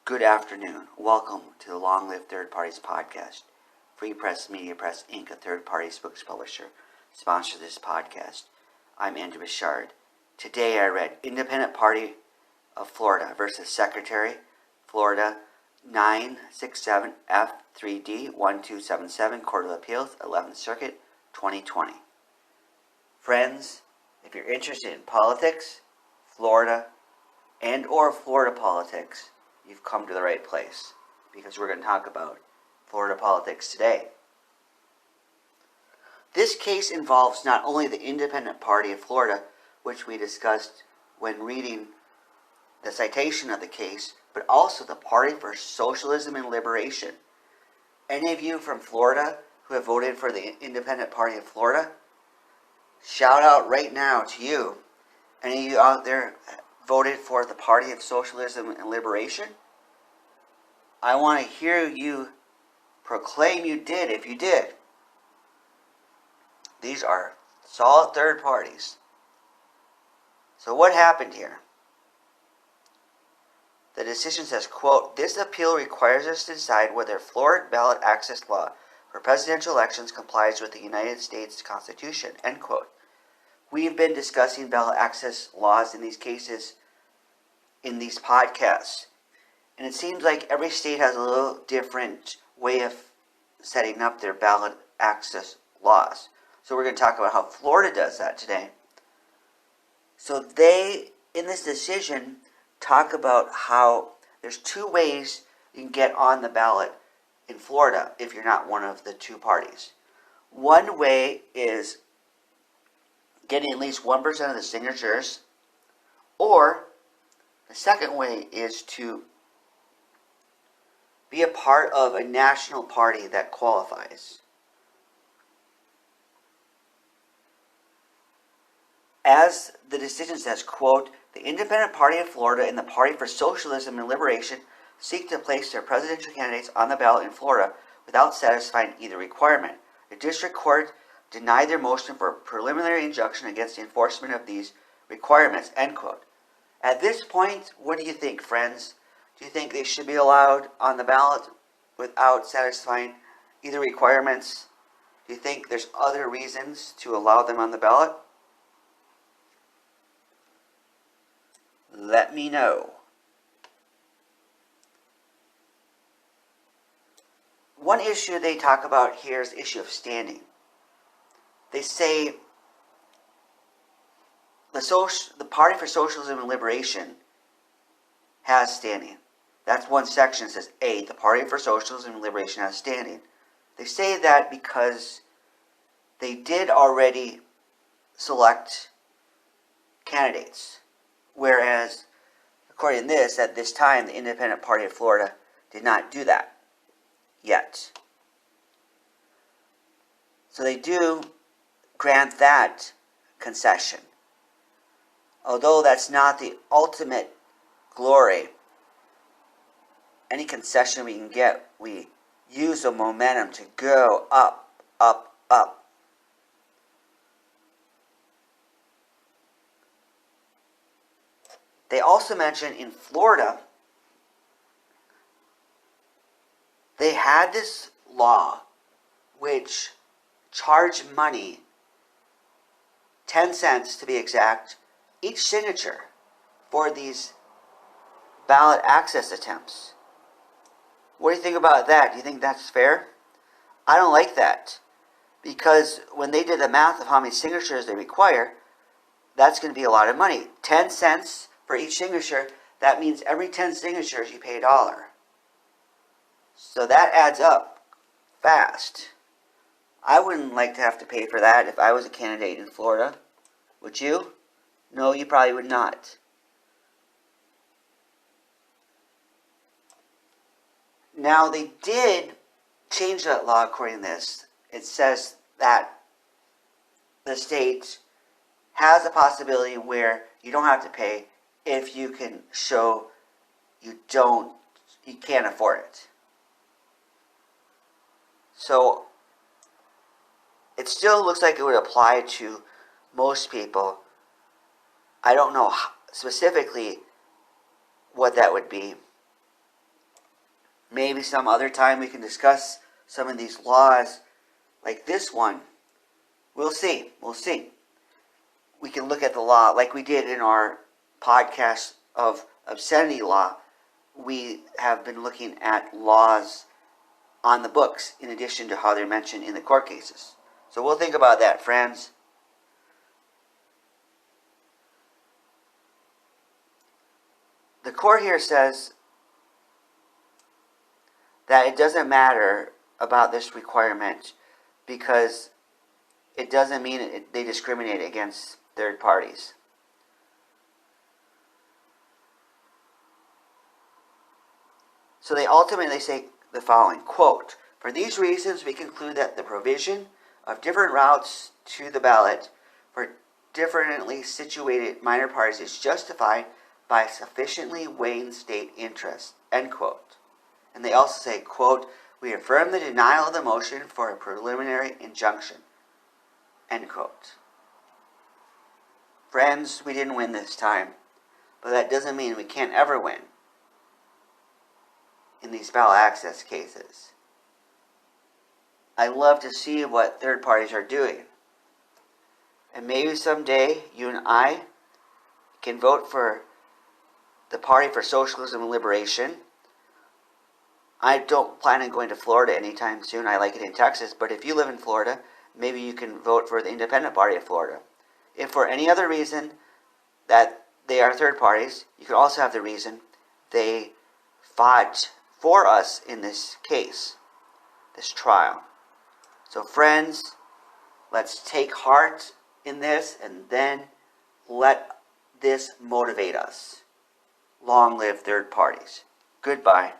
Good afternoon. Welcome to the Long Live Third Parties podcast. Free Press Media Press Inc., a third party books publisher, sponsors this podcast. I'm Andrew Bouchard. Today I read Independent Party of Florida versus Secretary, Florida 967 F3D 1277, Court of Appeals, 11th Circuit, 2020. Friends, if you're interested in politics, Florida, and or Florida politics, you've come to the right place, because we're going to talk about Florida politics today. This case involves not only the Independent Party of Florida, which we discussed when reading the citation of the case, but also the Party for Socialism and Liberation. Any of you from Florida who have voted for the Independent Party of Florida, shout out right now to you. Any of you out there voted for the Party of Socialism and Liberation? I want to hear you proclaim you did if you did. These are solid third parties. So what happened here? The decision says, quote, "This appeal requires us to decide whether Florida ballot access law for presidential elections complies with the United States Constitution," end quote. We've been discussing ballot access laws in these cases in these podcasts. And it seems like every state has a little different way of setting up their ballot access laws. So we're going to talk about how Florida does that today. So they, in this decision, talk about how there's two ways you can get on the ballot in Florida if you're not one of the two parties. One way is getting at least 1% of the signatures, or the second way is to be a part of a national party that qualifies. As the decision says, quote, "The Independent Party of Florida and the Party for Socialism and Liberation seek to place their presidential candidates on the ballot in Florida without satisfying either requirement. The district court denied their motion for a preliminary injunction against the enforcement of these requirements," end quote. At this point, what do you think, friends? Do you think they should be allowed on the ballot without satisfying either requirements? Do you think there's other reasons to allow them on the ballot? Let me know. One issue they talk about here is the issue of standing. They say the Party for Socialism and Liberation has standing. That's one section that says, A, the Party for Socialism and Liberation has standing. They say that because they did already select candidates. Whereas, according to this, at this time, the Independent Party of Florida did not do that yet. So they do grant that concession. Although that's not the ultimate glory, any concession we can get, we use the momentum to go up, up, up. They also mention in Florida, they had this law which charged money, 10 cents to be exact, each signature for these ballot access attempts. What do you think about that? Do you think that's fair? I don't like that, because when they did the math of how many signatures they require, that's going to be a lot of money. 10 cents for each signature, that means every 10 signatures you pay $1. So that adds up fast. I wouldn't like to have to pay for that if I was a candidate in Florida. Would you? No, you probably would not. Now, they did change that law according to this. It says that the state has a possibility where you don't have to pay if you can show you can't afford it. So, it still looks like it would apply to most people. I don't know specifically what that would be. Maybe some other time we can discuss some of these laws like this one. We'll see. We'll see. We can look at the law like we did in our podcast of obscenity law. We have been looking at laws on the books in addition to how they're mentioned in the court cases. So we'll think about that, friends. The court here says that it doesn't matter about this requirement because it doesn't mean they discriminate against third parties. So they ultimately say the following, quote, "For these reasons we conclude that the provision of different routes to the ballot for differently situated minor parties is justified by sufficiently weighing state interests," end quote. And they also say, quote, "We affirm the denial of the motion for a preliminary injunction," end quote. Friends, we didn't win this time, but that doesn't mean we can't ever win in these ballot access cases. I love to see what third parties are doing. And maybe someday you and I can vote for the Party for Socialism and Liberation. I don't plan on going to Florida anytime soon. I like it in Texas. But if you live in Florida, maybe you can vote for the Independent Party of Florida. If for any other reason that they are third parties, you can also have the reason they fought for us in this case, this trial. So friends, let's take heart in this and then let this motivate us. Long live third parties. Goodbye.